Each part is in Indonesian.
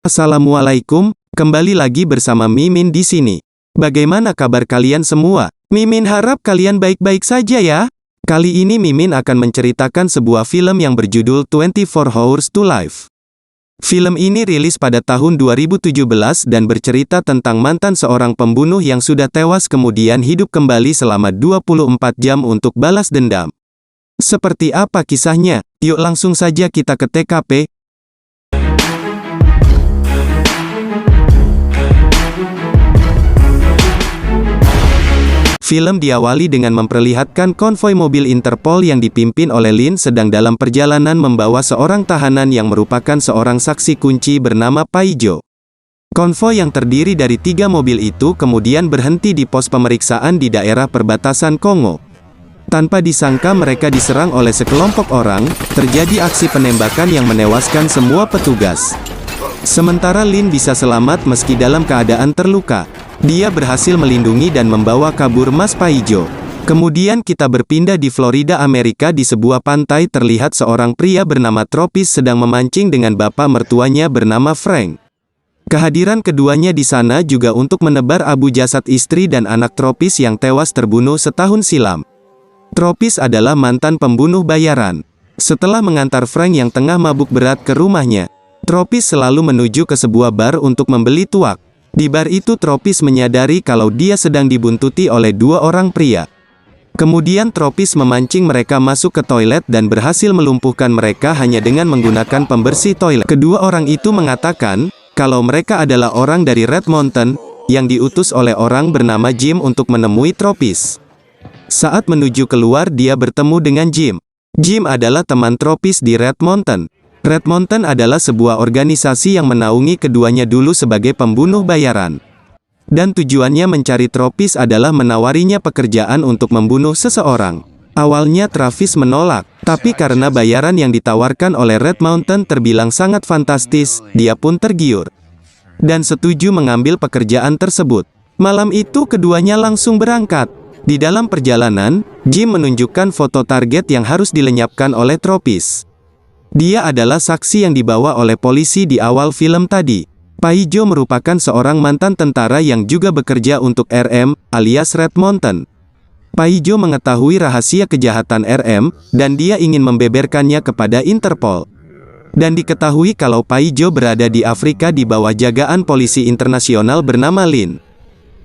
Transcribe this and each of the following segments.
Assalamualaikum, kembali lagi bersama Mimin di sini. Bagaimana kabar kalian semua? Mimin harap kalian baik-baik saja ya. Kali ini Mimin akan menceritakan sebuah film yang berjudul 24 Hours to Life. Film ini rilis pada tahun 2017 dan bercerita tentang mantan seorang pembunuh yang sudah tewas kemudian hidup kembali selama 24 jam untuk balas dendam. Seperti apa kisahnya? Yuk langsung saja kita ke TKP. Film diawali dengan memperlihatkan konvoi mobil Interpol yang dipimpin oleh Lin sedang dalam perjalanan membawa seorang tahanan yang merupakan seorang saksi kunci bernama Paijo. Konvoi yang terdiri dari 3 mobil itu kemudian berhenti di pos pemeriksaan di daerah perbatasan Kongo. Tanpa disangka mereka diserang oleh sekelompok orang, terjadi aksi penembakan yang menewaskan semua petugas. Sementara Lin bisa selamat meski dalam keadaan terluka. Dia berhasil melindungi dan membawa kabur Mas Paijo. Kemudian kita berpindah di Florida, Amerika. Di sebuah pantai terlihat seorang pria bernama Tropis sedang memancing dengan bapak mertuanya bernama Frank. Kehadiran keduanya di sana juga untuk menebar abu jasad istri dan anak Tropis yang tewas terbunuh setahun silam. Tropis adalah mantan pembunuh bayaran. Setelah mengantar Frank yang tengah mabuk berat ke rumahnya, Tropis selalu menuju ke sebuah bar untuk membeli tuak. Di bar itu Tropis menyadari kalau dia sedang dibuntuti oleh 2 orang pria. Kemudian Tropis memancing mereka masuk ke toilet dan berhasil melumpuhkan mereka hanya dengan menggunakan pembersih toilet. Kedua orang itu mengatakan, kalau mereka adalah orang dari Red Mountain, yang diutus oleh orang bernama Jim untuk menemui Tropis. Saat menuju keluar dia bertemu dengan Jim. Jim adalah teman Tropis di Red Mountain. Red Mountain adalah sebuah organisasi yang menaungi keduanya dulu sebagai pembunuh bayaran. Dan tujuannya mencari Tropis adalah menawarinya pekerjaan untuk membunuh seseorang. Awalnya Travis menolak, tapi karena bayaran yang ditawarkan oleh Red Mountain terbilang sangat fantastis, dia pun tergiur. Dan setuju mengambil pekerjaan tersebut. Malam itu keduanya langsung berangkat. Di dalam perjalanan, Jim menunjukkan foto target yang harus dilenyapkan oleh Tropis. Dia adalah saksi yang dibawa oleh polisi di awal film tadi. Paijo merupakan seorang mantan tentara yang juga bekerja untuk RM, alias Red Mountain. Paijo mengetahui rahasia kejahatan RM, dan dia ingin membeberkannya kepada Interpol. Dan diketahui kalau Paijo berada di Afrika di bawah jagaan polisi internasional bernama Lin.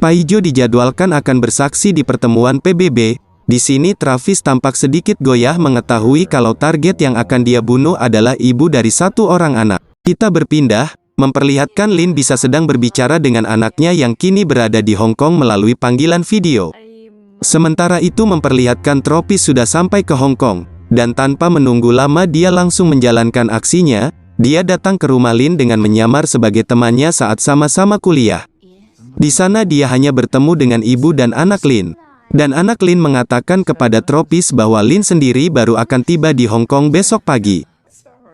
Paijo dijadwalkan akan bersaksi di pertemuan PBB. Di sini Travis tampak sedikit goyah mengetahui kalau target yang akan dia bunuh adalah ibu dari 1 orang anak. Kita berpindah, memperlihatkan Lin bisa sedang berbicara dengan anaknya yang kini berada di Hong Kong melalui panggilan video. Sementara itu memperlihatkan Tropis sudah sampai ke Hong Kong, dan tanpa menunggu lama dia langsung menjalankan aksinya. Dia datang ke rumah Lin dengan menyamar sebagai temannya saat sama-sama kuliah. Di sana dia hanya bertemu dengan ibu dan anak Lin. Dan anak Lin mengatakan kepada Tropis bahwa Lin sendiri baru akan tiba di Hong Kong besok pagi.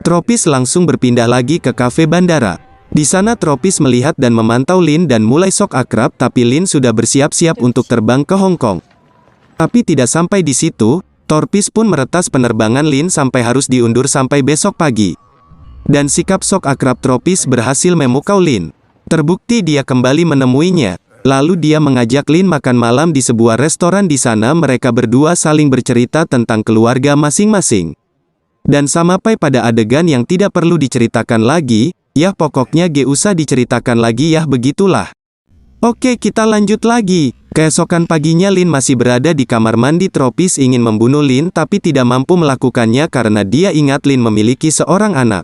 Tropis langsung berpindah lagi ke kafe bandara. Di sana Tropis melihat dan memantau Lin dan mulai sok akrab, tapi Lin sudah bersiap-siap untuk terbang ke Hong Kong. Tapi tidak sampai di situ, Tropis pun meretas penerbangan Lin sampai harus diundur sampai besok pagi. Dan sikap sok akrab Tropis berhasil memukau Lin. Terbukti dia kembali menemuinya. Lalu dia mengajak Lin makan malam di sebuah restoran. Di sana mereka berdua saling bercerita tentang keluarga masing-masing. Dan sampai pada adegan yang tidak perlu diceritakan lagi, ya pokoknya gak usah diceritakan lagi ya begitulah. Oke kita lanjut lagi. Keesokan paginya Lin masih berada di kamar mandi. Tropis ingin membunuh Lin tapi tidak mampu melakukannya karena dia ingat Lin memiliki seorang anak.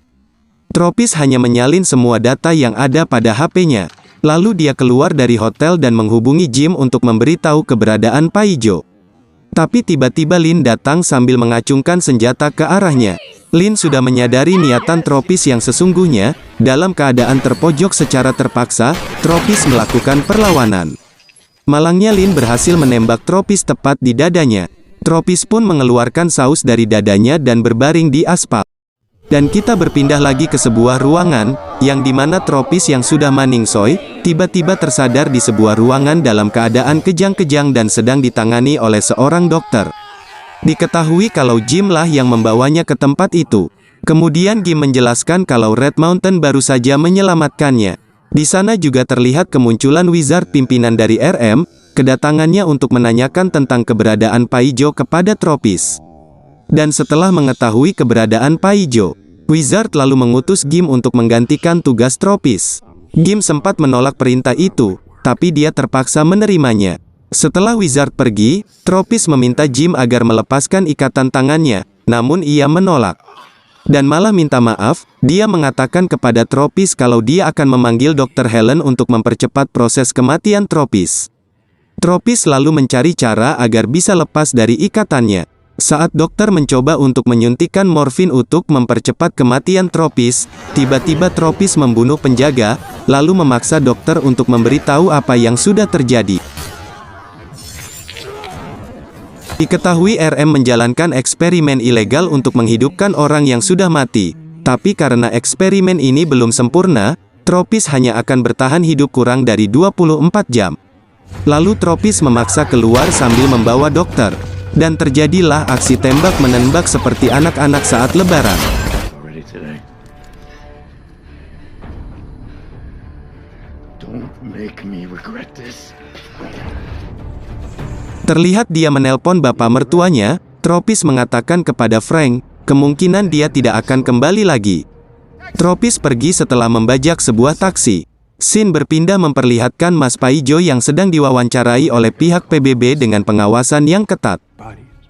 Tropis hanya menyalin semua data yang ada pada HP-nya. Lalu dia keluar dari hotel dan menghubungi Jim untuk memberitahu keberadaan Paijo. Tapi tiba-tiba Lin datang sambil mengacungkan senjata ke arahnya. Lin sudah menyadari niatan Tropis yang sesungguhnya. Dalam keadaan terpojok secara terpaksa, Tropis melakukan perlawanan. Malangnya Lin berhasil menembak Tropis tepat di dadanya. Tropis pun mengeluarkan saus dari dadanya dan berbaring di aspal. Dan kita berpindah lagi ke sebuah ruangan, yang dimana Tropis yang sudah maningsoy, tiba-tiba tersadar di sebuah ruangan dalam keadaan kejang-kejang dan sedang ditangani oleh seorang dokter. Diketahui kalau Jim lah yang membawanya ke tempat itu. Kemudian Gim menjelaskan kalau Red Mountain baru saja menyelamatkannya. Di sana juga terlihat kemunculan wizard pimpinan dari RM, kedatangannya untuk menanyakan tentang keberadaan Paijo kepada Tropis. Dan setelah mengetahui keberadaan Paijo, wizard lalu mengutus Gim untuk menggantikan tugas Tropis. Gim sempat menolak perintah itu, tapi dia terpaksa menerimanya. Setelah wizard pergi, Tropis meminta Gim agar melepaskan ikatan tangannya, namun ia menolak. Dan malah minta maaf, dia mengatakan kepada Tropis kalau dia akan memanggil Dr. Helen untuk mempercepat proses kematian Tropis. Tropis lalu mencari cara agar bisa lepas dari ikatannya. Saat dokter mencoba untuk menyuntikkan morfin untuk mempercepat kematian Tropis, tiba-tiba Tropis membunuh penjaga, lalu memaksa dokter untuk memberitahu apa yang sudah terjadi. Diketahui RM menjalankan eksperimen ilegal untuk menghidupkan orang yang sudah mati. Tapi karena eksperimen ini belum sempurna, Tropis hanya akan bertahan hidup kurang dari 24 jam. Lalu Tropis memaksa keluar sambil membawa dokter. Dan terjadilah aksi tembak-menembak seperti anak-anak saat lebaran. Terlihat dia menelpon bapak mertuanya. Tropis mengatakan kepada Frank, kemungkinan dia tidak akan kembali lagi. Tropis pergi setelah membajak sebuah taksi. Scene berpindah memperlihatkan Mas Paijo yang sedang diwawancarai oleh pihak PBB dengan pengawasan yang ketat.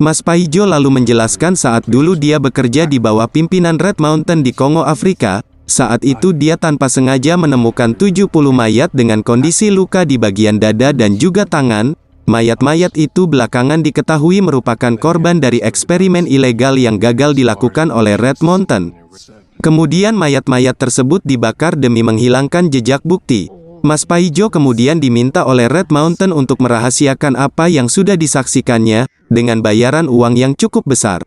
Mas Paijo lalu menjelaskan saat dulu dia bekerja di bawah pimpinan Red Mountain di Kongo, Afrika. Saat itu dia tanpa sengaja menemukan 70 mayat dengan kondisi luka di bagian dada dan juga tangan. Mayat-mayat itu belakangan diketahui merupakan korban dari eksperimen ilegal yang gagal dilakukan oleh Red Mountain. Kemudian mayat-mayat tersebut dibakar demi menghilangkan jejak bukti. Mas Paijo kemudian diminta oleh Red Mountain untuk merahasiakan apa yang sudah disaksikannya, dengan bayaran uang yang cukup besar.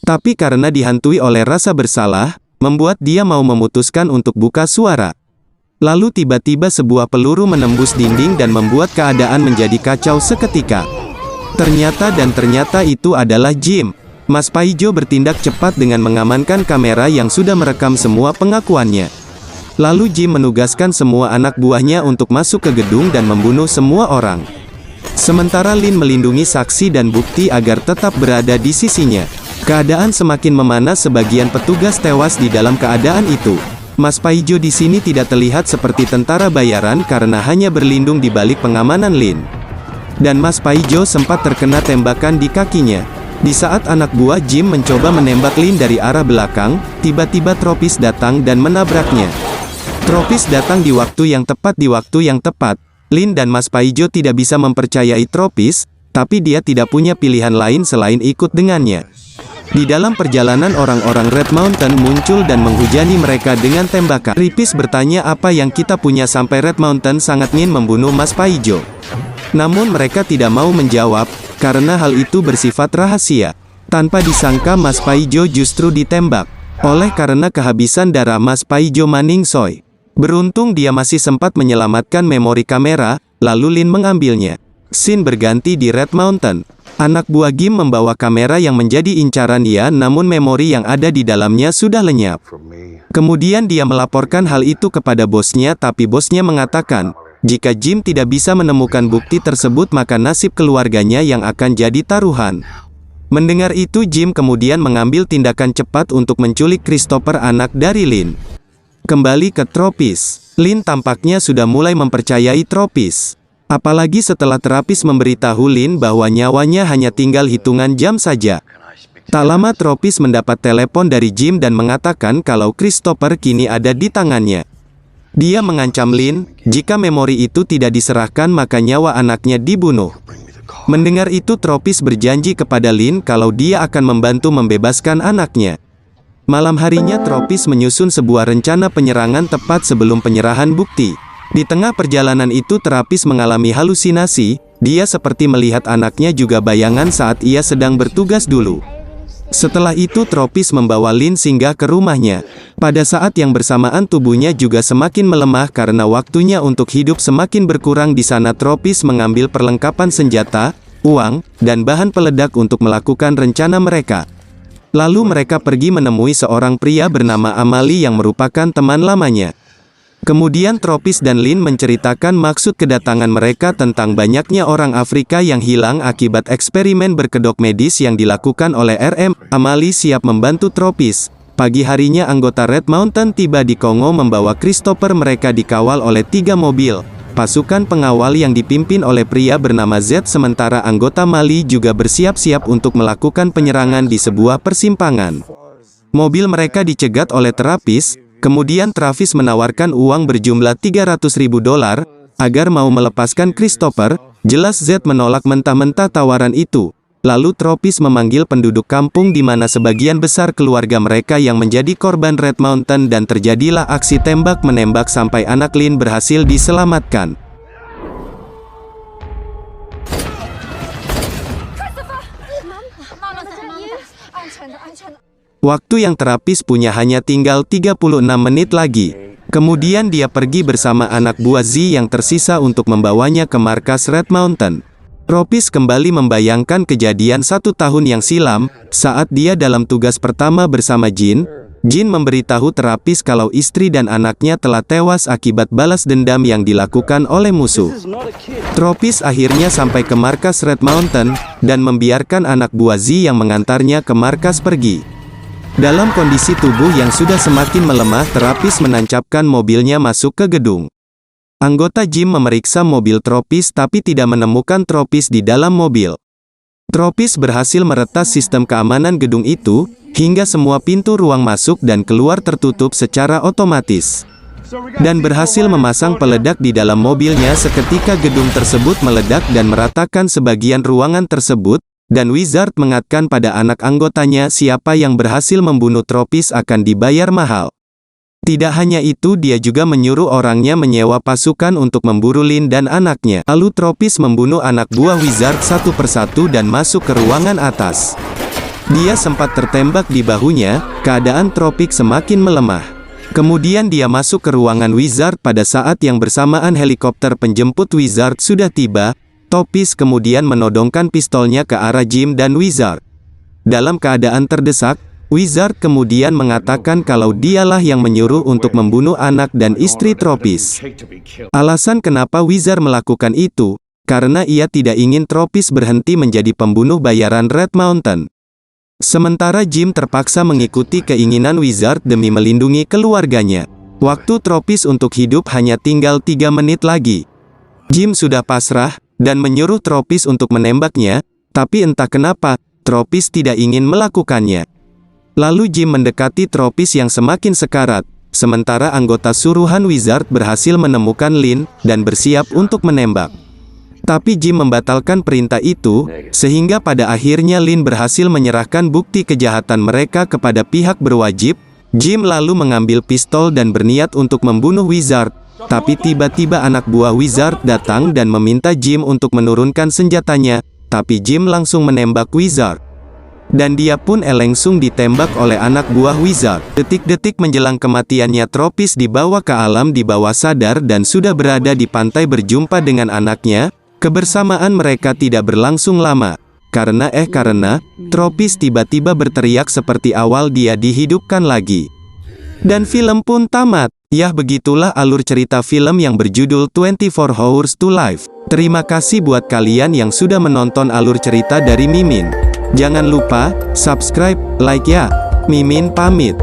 Tapi karena dihantui oleh rasa bersalah, membuat dia mau memutuskan untuk buka suara. Lalu tiba-tiba sebuah peluru menembus dinding dan membuat keadaan menjadi kacau seketika. Ternyata itu adalah Jim. Mas Paijo bertindak cepat dengan mengamankan kamera yang sudah merekam semua pengakuannya. Lalu Jim menugaskan semua anak buahnya untuk masuk ke gedung dan membunuh semua orang. Sementara Lin melindungi saksi dan bukti agar tetap berada di sisinya. Keadaan semakin memanas, sebagian petugas tewas di dalam keadaan itu. Mas Paijo di sini tidak terlihat seperti tentara bayaran karena hanya berlindung di balik pengamanan Lin. Dan Mas Paijo sempat terkena tembakan di kakinya. Di saat anak buah Jim mencoba menembak Lin dari arah belakang, tiba-tiba Tropis datang dan menabraknya. Tropis datang di waktu yang tepat. Lin dan Mas Paijo tidak bisa mempercayai Tropis, tapi dia tidak punya pilihan lain selain ikut dengannya. Di dalam perjalanan orang-orang Red Mountain muncul dan menghujani mereka dengan tembakan. Tripis bertanya apa yang kita punya sampai Red Mountain sangat ingin membunuh Mas Paijo. Namun mereka tidak mau menjawab, karena hal itu bersifat rahasia. Tanpa disangka Mas Paijo justru ditembak. Oleh karena kehabisan darah Mas Paijo meningsoy. Beruntung dia masih sempat menyelamatkan memori kamera, lalu Lin mengambilnya. Scene berganti di Red Mountain. Anak buah Gim membawa kamera yang menjadi incaran dia, namun memori yang ada di dalamnya sudah lenyap. Kemudian dia melaporkan hal itu kepada bosnya, tapi bosnya mengatakan, jika Jim tidak bisa menemukan bukti tersebut maka nasib keluarganya yang akan jadi taruhan. Mendengar itu Jim kemudian mengambil tindakan cepat untuk menculik Christopher, anak dari Lin. Kembali ke Tropis. Lin tampaknya sudah mulai mempercayai Tropis. Apalagi setelah Tropis memberitahu Lin bahwa nyawanya hanya tinggal hitungan jam saja. Tak lama Tropis mendapat telepon dari Jim dan mengatakan kalau Christopher kini ada di tangannya. Dia mengancam Lin, jika memori itu tidak diserahkan maka nyawa anaknya dibunuh. Mendengar itu Tropis berjanji kepada Lin kalau dia akan membantu membebaskan anaknya. Malam harinya Tropis menyusun sebuah rencana penyerangan tepat sebelum penyerahan bukti. Di tengah perjalanan itu Tropis mengalami halusinasi, dia seperti melihat anaknya juga bayangan saat ia sedang bertugas dulu. Setelah itu Tropis membawa Lin singgah ke rumahnya. Pada saat yang bersamaan tubuhnya juga semakin melemah karena waktunya untuk hidup semakin berkurang. Di sana Tropis mengambil perlengkapan senjata, uang, dan bahan peledak untuk melakukan rencana mereka. Lalu mereka pergi menemui seorang pria bernama Amali yang merupakan teman lamanya. Kemudian Tropis dan Lin menceritakan maksud kedatangan mereka tentang banyaknya orang Afrika yang hilang akibat eksperimen berkedok medis yang dilakukan oleh RM. Amali siap membantu Tropis. Pagi harinya anggota Red Mountain tiba di Kongo membawa Christopher. Mereka dikawal oleh 3 mobil pasukan pengawal yang dipimpin oleh pria bernama Z, sementara anggota Mali juga bersiap-siap untuk melakukan penyerangan di sebuah persimpangan. Mobil mereka dicegat oleh Terapis. Kemudian Travis menawarkan uang berjumlah $300.000 agar mau melepaskan Christopher. Jelas Z menolak mentah-mentah tawaran itu. Lalu Tropis memanggil penduduk kampung di mana sebagian besar keluarga mereka yang menjadi korban Red Mountain dan terjadilah aksi tembak-menembak sampai anak Lin berhasil diselamatkan. Waktu yang Terapis punya hanya tinggal 36 menit lagi. Kemudian dia pergi bersama anak buah Z yang tersisa untuk membawanya ke markas Red Mountain. Tropis kembali membayangkan kejadian 1 tahun yang silam, saat dia dalam tugas pertama bersama Jin. Jin memberitahu Terapis kalau istri dan anaknya telah tewas akibat balas dendam yang dilakukan oleh musuh. Tropis akhirnya sampai ke markas Red Mountain, dan membiarkan anak buah Z yang mengantarnya ke markas pergi. Dalam kondisi tubuh yang sudah semakin melemah, Terapis menancapkan mobilnya masuk ke gedung. Anggota Jim memeriksa mobil Tropis tapi tidak menemukan Tropis di dalam mobil. Tropis berhasil meretas sistem keamanan gedung itu, hingga semua pintu ruang masuk dan keluar tertutup secara otomatis. Dan berhasil memasang peledak di dalam mobilnya. Seketika gedung tersebut meledak dan meratakan sebagian ruangan tersebut. Dan Wizard mengatakan pada anak anggotanya siapa yang berhasil membunuh Tropis akan dibayar mahal. Tidak hanya itu, dia juga menyuruh orangnya menyewa pasukan untuk memburu Lin dan anaknya. Lalu Tropis membunuh anak buah Wizard satu persatu dan masuk ke ruangan atas. Dia sempat tertembak di bahunya, keadaan Tropik semakin melemah. Kemudian dia masuk ke ruangan Wizard pada saat yang bersamaan helikopter penjemput Wizard sudah tiba. Tropis kemudian menodongkan pistolnya ke arah Jim dan Wizard. Dalam keadaan terdesak, Wizard kemudian mengatakan kalau dialah yang menyuruh untuk membunuh anak dan istri Tropis. Alasan kenapa Wizard melakukan itu, karena ia tidak ingin Tropis berhenti menjadi pembunuh bayaran Red Mountain. Sementara Jim terpaksa mengikuti keinginan Wizard demi melindungi keluarganya. Waktu Tropis untuk hidup hanya tinggal 3 menit lagi. Jim sudah pasrah, dan menyuruh Tropis untuk menembaknya, tapi entah kenapa, Tropis tidak ingin melakukannya. Lalu Jim mendekati Tropis yang semakin sekarat, sementara anggota suruhan Wizard berhasil menemukan Lin, dan bersiap untuk menembak. Tapi Jim membatalkan perintah itu, sehingga pada akhirnya Lin berhasil menyerahkan bukti kejahatan mereka kepada pihak berwajib. Jim lalu mengambil pistol dan berniat untuk membunuh Wizard. Tapi tiba-tiba anak buah Wizard datang dan meminta Jim untuk menurunkan senjatanya, tapi Jim langsung menembak Wizard. Dan dia pun langsung ditembak oleh anak buah Wizard. Detik-detik menjelang kematiannya, Tropis dibawa ke alam di bawah sadar dan sudah berada di pantai berjumpa dengan anaknya. Kebersamaan mereka tidak berlangsung lama, karena Tropis tiba-tiba berteriak seperti awal dia dihidupkan lagi. Dan film pun tamat. Yah, begitulah alur cerita film yang berjudul 24 Hours to Live. Terima kasih buat kalian yang sudah menonton alur cerita dari Mimin. Jangan lupa, subscribe, like ya. Mimin pamit.